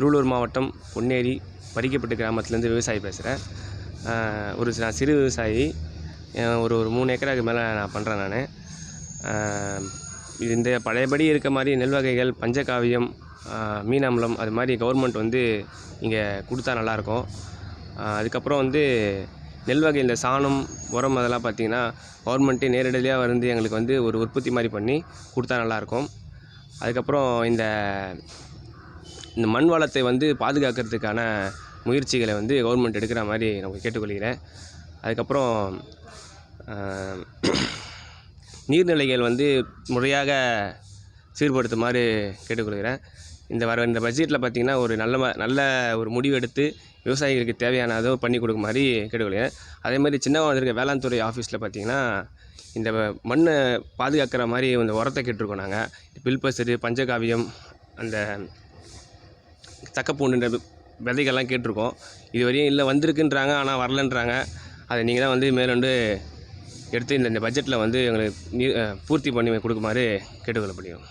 திருவள்ளூர் மாவட்டம் பொன்னேரி பறிக்கப்பட்டு கிராமத்துலேருந்து விவசாயி பேசுகிறேன். நான் சிறு விவசாயி. ஒரு 3 ஏக்கராக்கு மேலே நான் பண்ணுறேன். நான் இந்த பழையபடி இருக்க மாதிரி நெல் வகைகள், பஞ்சகாவியம், மீன் அமிலம் அது மாதிரி கவர்மெண்ட் வந்து இங்கே கொடுத்தா நல்லாயிருக்கும். அதுக்கப்புறம் வந்து நெல் வகை இந்த சாணம், உரம் அதெல்லாம் பார்த்திங்கன்னா கவர்மெண்ட்டே நேரடியாக வந்து எங்களுக்கு வந்து ஒரு உற்பத்தி மாதிரி பண்ணி கொடுத்தா நல்லாயிருக்கும். அதுக்கப்புறம் இந்த மண் வளத்தை வந்து பாதுகாக்கிறதுக்கான முயற்சிகளை வந்து கவர்மெண்ட் எடுக்கிற மாதிரி நான் கேட்டுக்கொள்கிறேன். அதுக்கப்புறம் நீர்நிலைகள் வந்து முறையாக சீர்படுத்துமாறு கேட்டுக்கொள்கிறேன். இந்த பட்ஜெட்டில் பார்த்திங்கன்னா ஒரு நல்ல ஒரு முடிவு எடுத்து விவசாயிகளுக்கு தேவையானதோ பண்ணி கொடுக்குமாதிரி கேட்டுக்கொள்கிறேன். அதேமாதிரி சின்ன வந்திருக்க வேளாண் துறை ஆஃபீஸில் பார்த்திங்கன்னா இந்த மண்ணை பாதுகாக்கிற மாதிரி இந்த உரத்தை கேட்டிருக்கோம். நாங்கள் பில்பசரு, பஞ்சகாவியம், அந்த தக்கப்பூண்டுன்ற விதைகள்லாம் கேட்டிருக்கோம். இது வரையும் இல்லை வந்திருக்குன்றாங்க, ஆனால் வரலன்றாங்க. அதை நீங்கள் தான் வந்து மேற்கொண்டு எடுத்து இந்த பட்ஜெட்டில் வந்து எங்களுக்கு பூர்த்தி பண்ணி கொடுக்குமாறு கேட்டுக்கொள்ளப்படுகிறோம்.